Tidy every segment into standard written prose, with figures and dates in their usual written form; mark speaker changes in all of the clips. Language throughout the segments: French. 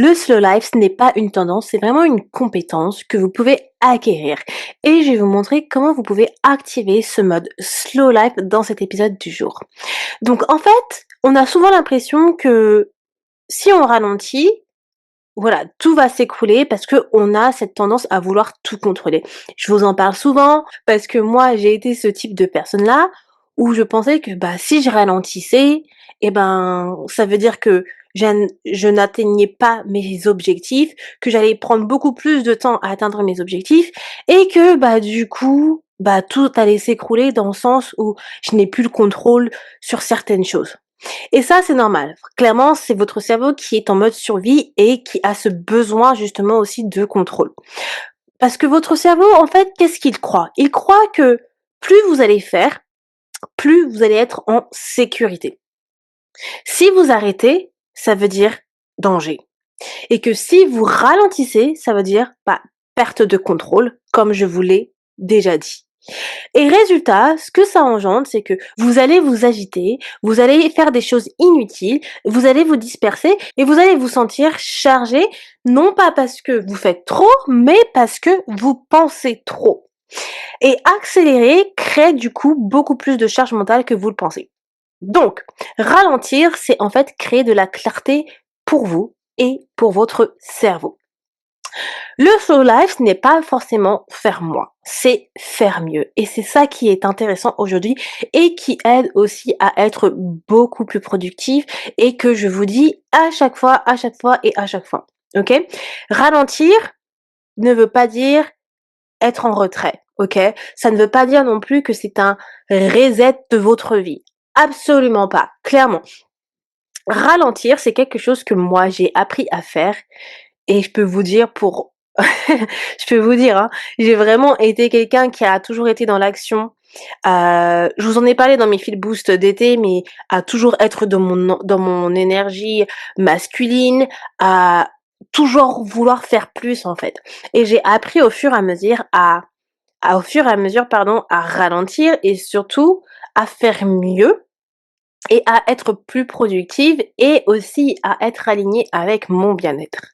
Speaker 1: Le slow life, ce n'est pas une tendance, c'est vraiment une compétence que vous pouvez acquérir. Et je vais vous montrer comment vous pouvez activer ce mode slow life dans cet épisode du jour. Donc en fait, on a souvent l'impression que si on ralentit, voilà, tout va s'écrouler parce que on a cette tendance à vouloir tout contrôler. Je vous en parle souvent parce que moi, j'ai été ce type de personne-là où je pensais que si je ralentissais, ça veut dire que je n'atteignais pas mes objectifs, que j'allais prendre beaucoup plus de temps à atteindre mes objectifs et que du coup, tout allait s'écrouler dans le sens où je n'ai plus le contrôle sur certaines choses. Et ça, c'est normal. Clairement, c'est votre cerveau qui est en mode survie et qui a ce besoin justement aussi de contrôle. Parce que votre cerveau, en fait, qu'est-ce qu'il croit? Il croit que plus vous allez faire, plus vous allez être en sécurité. Si vous arrêtez, ça veut dire danger. Et que si vous ralentissez, ça veut dire perte de contrôle, comme je vous l'ai déjà dit. Et résultat, ce que ça engendre, c'est que vous allez vous agiter, vous allez faire des choses inutiles, vous allez vous disperser et vous allez vous sentir chargé, non pas parce que vous faites trop, mais parce que vous pensez trop. Et accélérer crée du coup beaucoup plus de charge mentale que vous le pensez. Donc, ralentir, c'est en fait créer de la clarté pour vous et pour votre cerveau. Le slow life, ce n'est pas forcément faire moins, c'est faire mieux. Et c'est ça qui est intéressant aujourd'hui et qui aide aussi à être beaucoup plus productif et que je vous dis à chaque fois et à chaque fois. Ok? Ralentir ne veut pas dire être en retrait. Ok? Ça ne veut pas dire non plus que c'est un reset de votre vie. Absolument pas. Clairement. Ralentir, c'est quelque chose que moi j'ai appris à faire et je peux vous dire je peux vous dire, hein, j'ai vraiment été quelqu'un qui a toujours été dans l'action. Je vous en ai parlé dans mes fil boost d'été, mais à toujours être dans mon énergie masculine, à toujours vouloir faire plus en fait. Et j'ai appris au fur et à mesure à ralentir et surtout à faire mieux et à être plus productive et aussi à être alignée avec mon bien-être.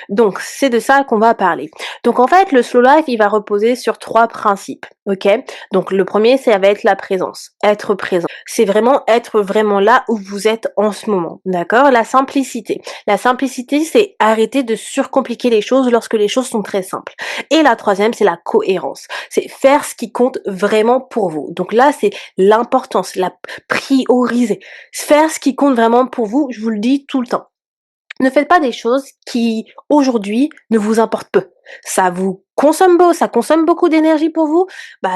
Speaker 1: Donc, c'est de ça qu'on va parler. Donc, en fait, le slow life, il va reposer sur 3 principes, ok? Donc, le premier, ça va être la présence, être présent. C'est vraiment être vraiment là où vous êtes en ce moment, d'accord? La simplicité. La simplicité, c'est arrêter de surcompliquer les choses lorsque les choses sont très simples. Et la troisième, c'est la cohérence. C'est faire ce qui compte vraiment pour vous. Donc là, c'est l'importance, la prioriser. Faire ce qui compte vraiment pour vous, je vous le dis tout le temps. Ne faites pas des choses qui, aujourd'hui, ne vous importent peu. Ça consomme beaucoup d'énergie pour vous,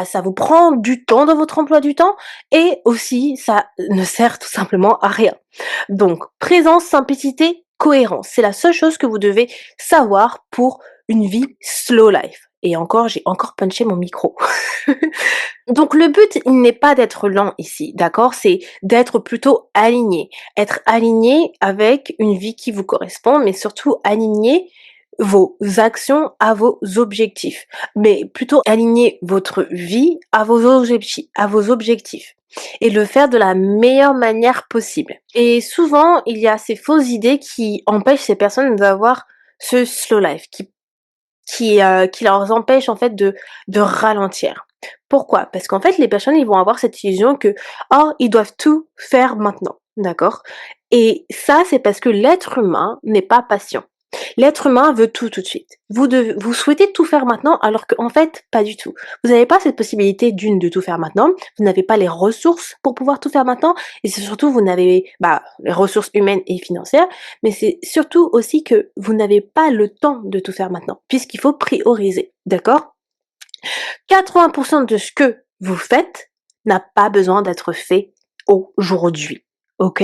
Speaker 1: ça vous prend du temps dans votre emploi du temps et aussi ça ne sert tout simplement à rien. Donc, présence, simplicité, cohérence. C'est la seule chose que vous devez savoir pour une vie slow life. Et encore, j'ai encore punché mon micro. Donc le but, il n'est pas d'être lent ici, d'accord? C'est d'être plutôt aligné. Être aligné avec une vie qui vous correspond, mais surtout aligner vos actions à vos objectifs. Mais plutôt aligner votre vie à vos objectifs. Et le faire de la meilleure manière possible. Et souvent, il y a ces fausses idées qui empêchent ces personnes d'avoir ce slow life, qui leur empêchent en fait de ralentir. Pourquoi? Parce qu'en fait, les personnes, ils vont avoir cette illusion que, oh, ils doivent tout faire maintenant, d'accord? Et ça, c'est parce que l'être humain n'est pas patient. L'être humain veut tout de suite. Vous souhaitez tout faire maintenant, alors qu'en fait, pas du tout. Vous n'avez pas cette possibilité de tout faire maintenant. Vous n'avez pas les ressources pour pouvoir tout faire maintenant. Et c'est surtout, vous n'avez, les ressources humaines et financières. Mais c'est surtout aussi que vous n'avez pas le temps de tout faire maintenant, puisqu'il faut prioriser. D'accord? 80% de ce que vous faites n'a pas besoin d'être fait aujourd'hui. Ok?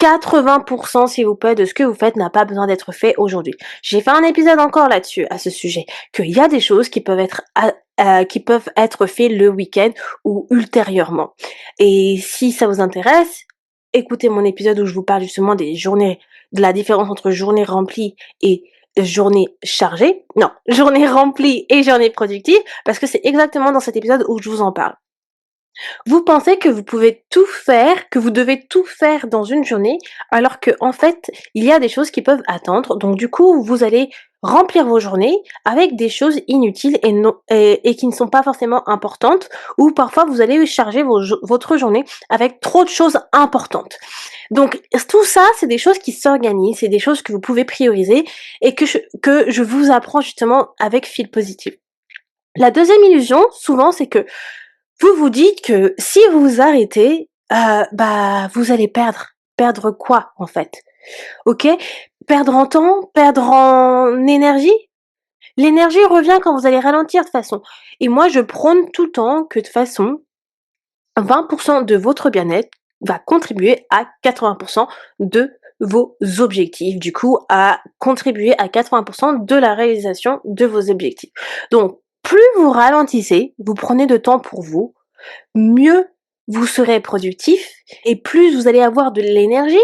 Speaker 1: 80% s'il vous plaît de ce que vous faites n'a pas besoin d'être fait aujourd'hui. J'ai fait un épisode encore là-dessus, à ce sujet, qu'il y a des choses qui peuvent être faites le week-end ou ultérieurement. Et si ça vous intéresse, écoutez mon épisode où je vous parle justement de la différence entre journée remplie et journée chargée. Non, journée remplie et journée productive, parce que c'est exactement dans cet épisode où je vous en parle. Vous pensez que vous pouvez tout faire, que vous devez tout faire dans une journée, alors qu'en fait, il y a des choses qui peuvent attendre. Donc du coup, vous allez remplir vos journées avec des choses inutiles et non et qui ne sont pas forcément importantes, ou parfois vous allez charger votre journée avec trop de choses importantes. Donc tout ça, c'est des choses qui s'organisent, c'est des choses que vous pouvez prioriser et que je vous apprends justement avec Feel Positive. La deuxième illusion, souvent, c'est que vous vous dites que si vous vous arrêtez, bah, vous allez perdre. Perdre quoi, en fait? OK? Perdre en temps? Perdre en énergie? L'énergie revient quand vous allez ralentir de toute façon, et moi je prône tout le temps que de toute façon 20 de votre bien-être va contribuer à 80 de vos objectifs, du coup à contribuer à 80 de la réalisation de vos objectifs. Donc plus vous ralentissez, vous prenez de temps pour vous, mieux vous serez productif et plus vous allez avoir de l'énergie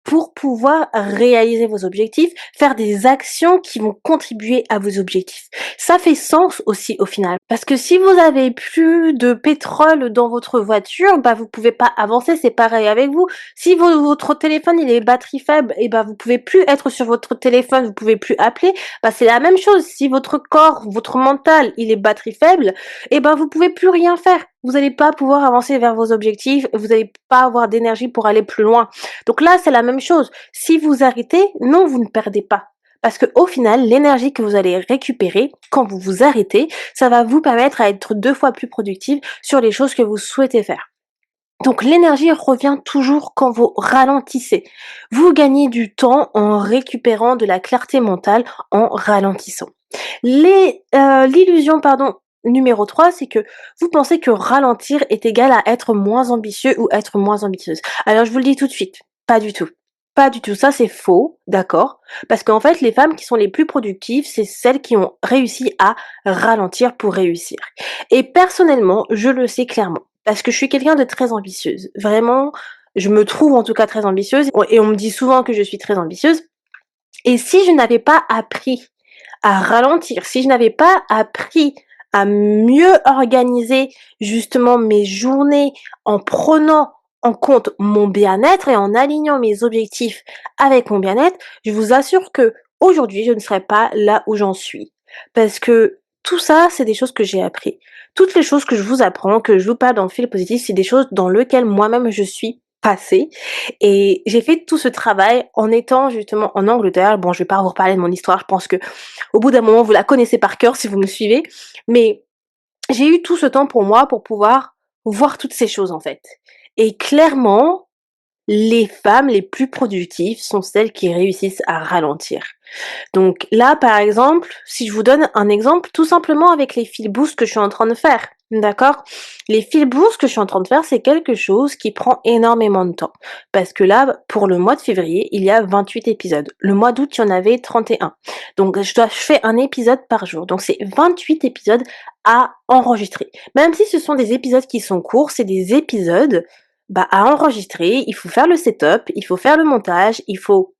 Speaker 1: pour pouvoir réaliser vos objectifs, faire des actions qui vont contribuer à vos objectifs. Ça fait sens aussi au final, parce que si vous avez plus de pétrole dans votre voiture, bah vous pouvez pas avancer, c'est pareil avec vous. Si votre téléphone il est batterie faible, et bah vous pouvez plus être sur votre téléphone, vous pouvez plus appeler, bah c'est la même chose. Si votre corps, votre mental, il est batterie faible, et ben vous pouvez plus rien faire. Vous n'allez pas pouvoir avancer vers vos objectifs, vous n'allez pas avoir d'énergie pour aller plus loin. Donc là, c'est la même chose. Si vous arrêtez, non, vous ne perdez pas. Parce que au final, l'énergie que vous allez récupérer quand vous vous arrêtez, ça va vous permettre à être 2 fois plus productive sur les choses que vous souhaitez faire. Donc l'énergie revient toujours quand vous ralentissez. Vous gagnez du temps en récupérant de la clarté mentale en ralentissant. L'illusion, pardon, numéro 3, c'est que vous pensez que ralentir est égal à être moins ambitieux ou être moins ambitieuse. Alors je vous le dis tout de suite, pas du tout. Pas du tout, ça c'est faux, d'accord? Parce qu'en fait, les femmes qui sont les plus productives, c'est celles qui ont réussi à ralentir pour réussir. Et personnellement, je le sais clairement, parce que je suis quelqu'un de très ambitieuse. Vraiment, je me trouve en tout cas très ambitieuse, et on me dit souvent que je suis très ambitieuse. Et si je n'avais pas appris à ralentir, si je n'avais pas appris à mieux organiser justement mes journées en prenant en compte mon bien-être et en alignant mes objectifs avec mon bien-être, je vous assure que aujourd'hui, je ne serais pas là où j'en suis. Parce que tout ça, c'est des choses que j'ai appris. Toutes les choses que je vous apprends, que je vous parle dans le fil positif, c'est des choses dans lesquelles moi-même je suis passée. Et j'ai fait tout ce travail en étant justement en Angleterre. Bon, je vais pas vous reparler de mon histoire, je pense que au bout d'un moment, vous la connaissez par cœur si vous me suivez. Mais j'ai eu tout ce temps pour moi pour pouvoir voir toutes ces choses en fait. Et clairement, les femmes les plus productives sont celles qui réussissent à ralentir. Donc là, par exemple, si je vous donne un exemple, tout simplement avec les fil boost que je suis en train de faire, d'accord? Les fil boost que je suis en train de faire, c'est quelque chose qui prend énormément de temps. Parce que là, pour le mois de février, il y a 28 épisodes. Le mois d'août, il y en avait 31. Donc je fais un épisode par jour. Donc c'est 28 épisodes à enregistrer. Même si ce sont des épisodes qui sont courts, c'est des épisodes bah, à enregistrer. Il faut faire le setup, il faut faire le montage, il faut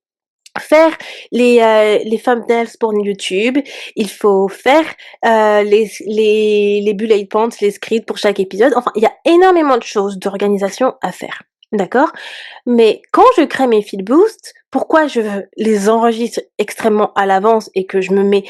Speaker 1: faire les thumbnails pour YouTube, il faut faire les bullet points, les scripts pour chaque épisode. Enfin, il y a énormément de choses d'organisation à faire. D'accord? Mais quand je crée mes feed boosts, pourquoi je les enregistre extrêmement à l'avance et que je me mets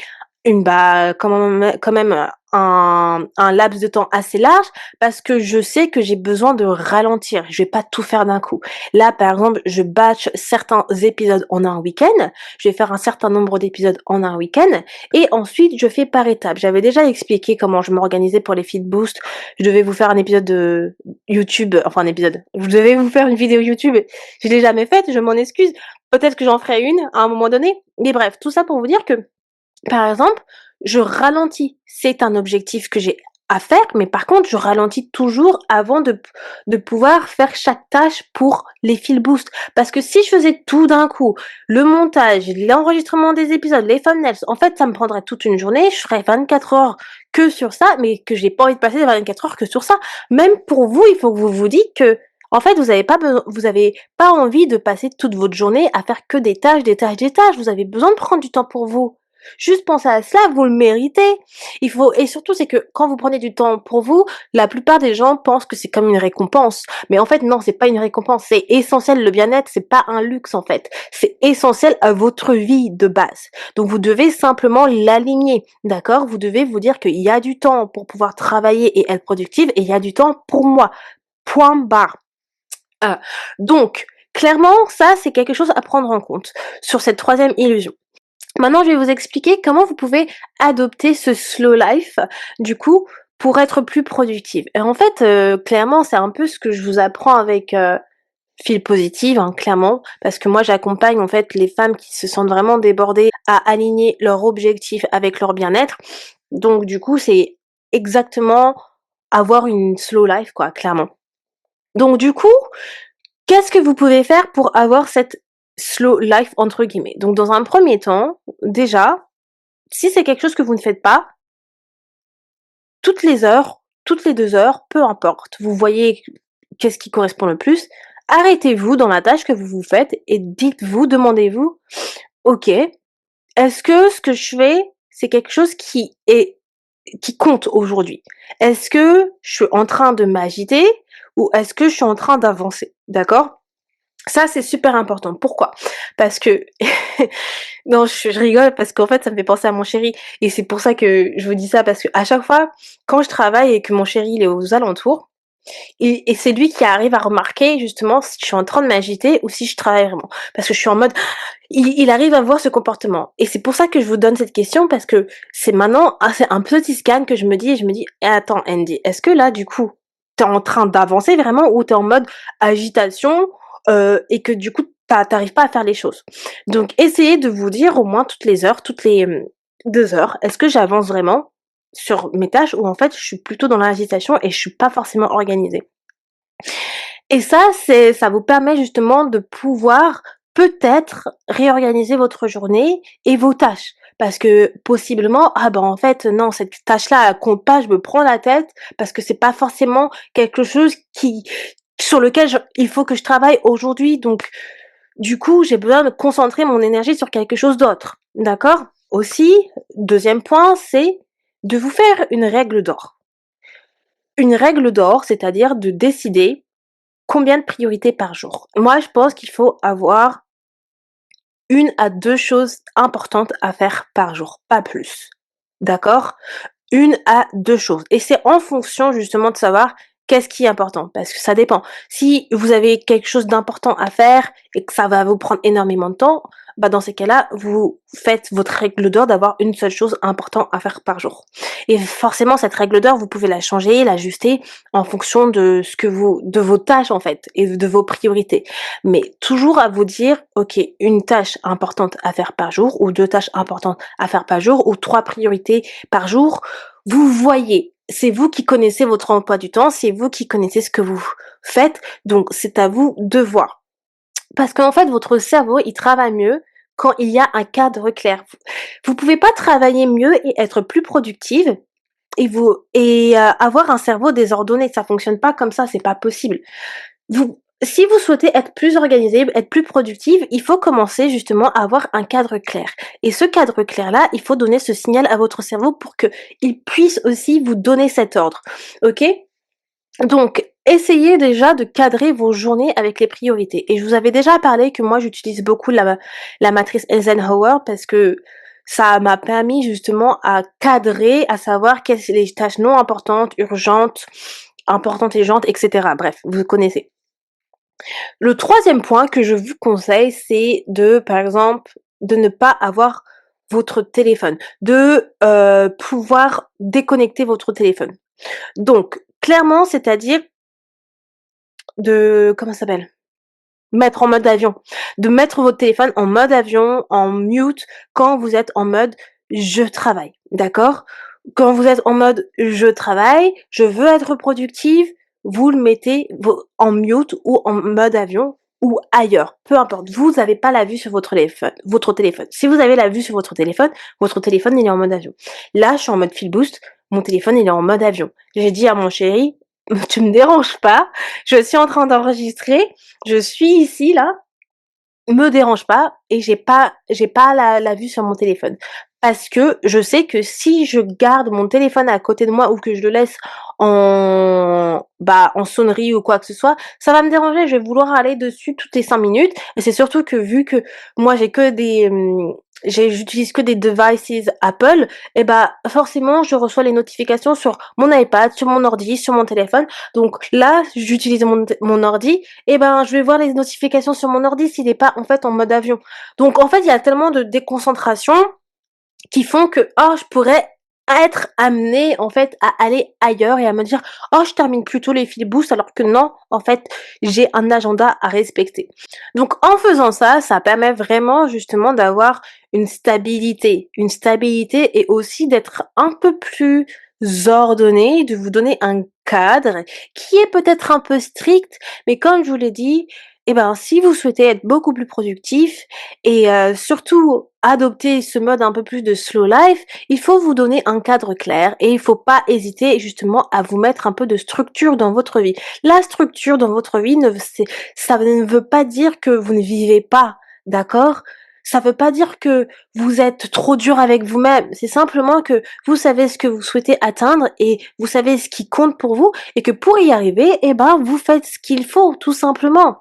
Speaker 1: quand même un laps de temps assez large, parce que je sais que j'ai besoin de ralentir. Je vais pas tout faire d'un coup. Là, par exemple, je batch certains épisodes en un week-end. Je vais faire un certain nombre d'épisodes en un week-end et ensuite je fais par étapes. J'avais déjà expliqué comment je m'organisais pour les feed boosts. Je devais vous faire un épisode de YouTube, enfin un épisode. Je devais vous faire une vidéo YouTube. Je l'ai jamais faite, je m'en excuse. Peut-être que j'en ferai une à un moment donné. Mais bref, tout ça pour vous dire que par exemple, je ralentis. C'est un objectif que j'ai à faire, mais par contre, je ralentis toujours avant de pouvoir faire chaque tâche pour les fil boost. Parce que si je faisais tout d'un coup, le montage, l'enregistrement des épisodes, les thumbnails, en fait, ça me prendrait toute une journée. Je ferais 24 heures que sur ça, mais que j'ai pas envie de passer 24 heures que sur ça. Même pour vous, il faut que vous vous dites que en fait, vous avez pas envie de passer toute votre journée à faire que des tâches, des tâches, des tâches. Vous avez besoin de prendre du temps pour vous. Juste pensez à cela, vous le méritez. Et surtout, c'est que quand vous prenez du temps pour vous, la plupart des gens pensent que c'est comme une récompense. Mais en fait, non, c'est pas une récompense, c'est essentiel. Le bien-être, c'est pas un luxe, en fait. C'est essentiel à votre vie de base. Donc, vous devez simplement l'aligner, d'accord? Vous devez vous dire qu'il y a du temps pour pouvoir travailler et être productive et il y a du temps pour moi. Point barre. Euh, donc, clairement, ça, c'est quelque chose à prendre en compte sur cette troisième illusion. Maintenant, je vais vous expliquer comment vous pouvez adopter ce slow life, du coup, pour être plus productive. Et en fait, clairement, c'est un peu ce que je vous apprends avec Feel Positive, hein, clairement, parce que moi, j'accompagne en fait les femmes qui se sentent vraiment débordées à aligner leurs objectifs avec leur bien-être. Donc, du coup, c'est exactement avoir une slow life, quoi, clairement. Donc, du coup, qu'est-ce que vous pouvez faire pour avoir cette slow life entre guillemets? Donc dans un premier temps, déjà, si c'est quelque chose que vous ne faites pas, toutes les heures, toutes les 2 heures, peu importe, vous voyez qu'est-ce qui correspond le plus, arrêtez-vous dans la tâche que vous faites et dites-vous, demandez-vous: «OK, est-ce que ce que je fais, c'est quelque chose qui compte aujourd'hui? Est-ce que je suis en train de m'agiter ou est-ce que je suis en train d'avancer?» D'accord? Ça, c'est super important. Pourquoi? Parce que non, je rigole parce qu'en fait, ça me fait penser à mon chéri et c'est pour ça que je vous dis ça parce qu'à chaque fois, quand je travaille et que mon chéri, il est aux alentours et c'est lui qui arrive à remarquer justement si je suis en train de m'agiter ou si je travaille vraiment. Parce que je suis en mode il arrive à voir ce comportement et c'est pour ça que je vous donne cette question parce que c'est maintenant c'est un petit scan que je me dis: «Eh attends Andy, est-ce que là, du coup, t'es en train d'avancer vraiment ou t'es en mode agitation, et que du coup, tu pas à faire les choses?» Donc essayez de vous dire au moins toutes les heures, toutes les, 2 heures: «Est-ce que j'avance vraiment sur mes tâches ou en fait je suis plutôt dans l'agitation et je suis pas forcément organisée?» Et ça vous permet justement de pouvoir peut-être réorganiser votre journée et vos tâches. Parce que possiblement, ah ben en fait non, cette tâche-là, elle compte pas, je me prends la tête parce que c'est pas forcément quelque chose sur lequel il faut que je travaille aujourd'hui. Donc, du coup, j'ai besoin de concentrer mon énergie sur quelque chose d'autre. D'accord? Aussi, deuxième point, c'est de vous faire une règle d'or. Une règle d'or, c'est-à-dire de décider combien de priorités par jour? Moi, je pense qu'il faut avoir 1 à 2 choses importantes à faire par jour, pas plus. D'accord? 1 à 2 choses et c'est en fonction justement de savoir qu'est-ce qui est important parce que ça dépend. Si vous avez quelque chose d'important à faire et que ça va vous prendre énormément de temps, bah, dans ces cas-là, vous faites votre règle d'or d'avoir une seule chose importante à faire par jour et forcément cette règle d'or, vous pouvez la changer, l'ajuster en fonction de vos tâches en fait et de vos priorités. Mais toujours à vous dire: «OK, une tâche importante à faire par jour ou 2 tâches importantes à faire par jour ou 3 priorités par jour». Vous voyez, c'est vous qui connaissez votre emploi du temps, c'est vous qui connaissez ce que vous faites, donc c'est à vous de voir. Parce qu'en fait, votre cerveau, il travaille mieux quand il y a un cadre clair. Vous pouvez pas travailler mieux et être plus productive avoir un cerveau désordonné, ça fonctionne pas comme ça, c'est pas possible. Si vous souhaitez être plus organisé, être plus productive, il faut commencer justement à avoir un cadre clair. Et ce cadre clair-là, il faut donner ce signal à votre cerveau pour qu'il puisse aussi vous donner cet ordre. OK? Donc, essayez déjà de cadrer vos journées avec les priorités. Et je vous avais déjà parlé que moi, j'utilise beaucoup la matrice Eisenhower parce que ça m'a permis justement à cadrer, à savoir quelles sont les tâches non importantes, urgentes, importantes et urgentes, etc. Bref, vous connaissez. Le troisième point que je vous conseille, c'est par exemple, de ne pas avoir votre téléphone, pouvoir déconnecter votre téléphone. Donc clairement, c'est-à-dire comment ça s'appelle? Mettre en mode avion. De mettre votre téléphone en mode avion, en mute, quand vous êtes en mode: «Je travaille», d'accord? Quand vous êtes en mode: «Je travaille, je veux être productive», vous le mettez en mute ou en mode avion ou ailleurs, peu importe. Vous avez pas la vue sur votre téléphone. Si vous avez la vue sur votre téléphone, il est en mode avion. Là, je suis en mode feel boost, mon téléphone, il est en mode avion. J'ai dit à mon chéri: «Tu me déranges pas, je suis en train d'enregistrer, je suis ici là, me dérange pas et j'ai pas la vue sur mon téléphone. Parce que je sais que si je garde mon téléphone à côté de moi ou que je le laisse en sonnerie ou quoi que ce soit, ça va me déranger, je vais vouloir aller dessus toutes les 5 minutes et c'est surtout que vu que moi j'utilise que des devices Apple et forcément je reçois les notifications sur mon iPad, sur mon ordi, sur mon téléphone. Donc là, j'utilise mon ordi et je vais voir les notifications sur mon ordi s'il est pas en fait en mode avion. Donc en fait, il y a tellement de déconcentration qui font que, oh, je pourrais être amenée, en fait, à aller ailleurs et à me dire: «Oh, je termine plus tôt les filboosts», alors que non, en fait, j'ai un agenda à respecter. Donc en faisant ça, ça permet vraiment justement d'avoir une stabilité et aussi d'être un peu plus ordonné, de vous donner un cadre qui est peut-être un peu strict, mais comme je vous l'ai dit, si vous souhaitez être beaucoup plus productif et surtout adopter ce mode un peu plus de slow life, il faut vous donner un cadre clair et il faut pas hésiter justement à vous mettre un peu de structure dans votre vie. La structure dans votre vie ça ne veut pas dire que vous ne vivez pas, d'accord? Ça veut pas dire que vous êtes trop dur avec vous-même, c'est simplement que vous savez ce que vous souhaitez atteindre et vous savez ce qui compte pour vous et que pour y arriver, vous faites ce qu'il faut, tout simplement.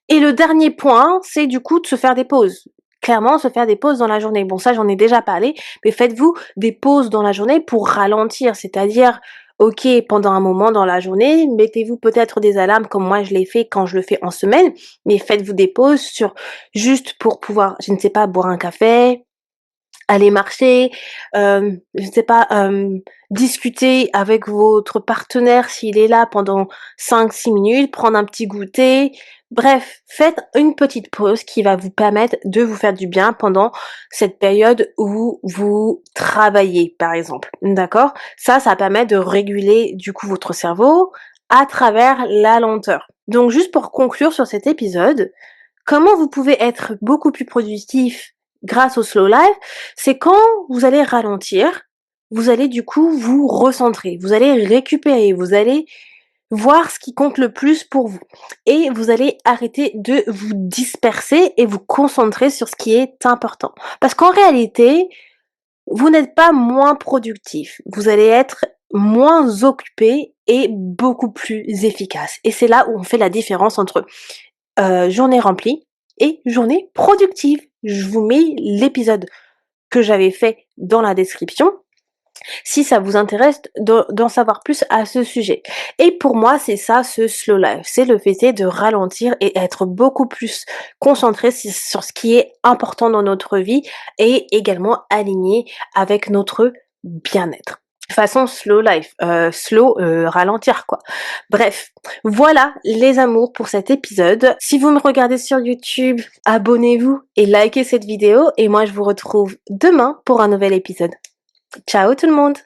Speaker 1: Et le dernier point, c'est du coup de se faire des pauses. Clairement, se faire des pauses dans la journée. Bon, ça, j'en ai déjà parlé, mais faites-vous des pauses dans la journée pour ralentir. C'est-à-dire, OK, pendant un moment dans la journée, mettez-vous peut-être des alarmes comme moi je l'ai fait quand je le fais en semaine, mais faites-vous des pauses juste pour pouvoir, je ne sais pas, boire un café, aller marcher, je ne sais pas, discuter avec votre partenaire s'il est là pendant 5-6 minutes, prendre un petit goûter. Bref, faites une petite pause qui va vous permettre de vous faire du bien pendant cette période où vous travaillez, par exemple. D'accord? Ça permet de réguler du coup votre cerveau à travers la lenteur. Donc juste pour conclure sur cet épisode, comment vous pouvez être beaucoup plus productif grâce au slow life? C'est quand vous allez ralentir, vous allez du coup vous recentrer, vous allez récupérer, vous allez voir ce qui compte le plus pour vous et vous allez arrêter de vous disperser et vous concentrer sur ce qui est important. Parce qu'en réalité, vous n'êtes pas moins productif, vous allez être moins occupé et beaucoup plus efficace. Et c'est là où on fait la différence entre journée remplie et journée productive. Je vous mets l'épisode que j'avais fait dans la description, si ça vous intéresse d'en savoir plus à ce sujet. Et pour moi, c'est ça, ce slow life, c'est le fait de ralentir et être beaucoup plus concentré sur ce qui est important dans notre vie et également aligné avec notre bien-être. Façon slow life, ralentir quoi. Bref, voilà les amours pour cet épisode. Si vous me regardez sur YouTube, abonnez-vous et likez cette vidéo et moi je vous retrouve demain pour un nouvel épisode. Ciao tout le monde!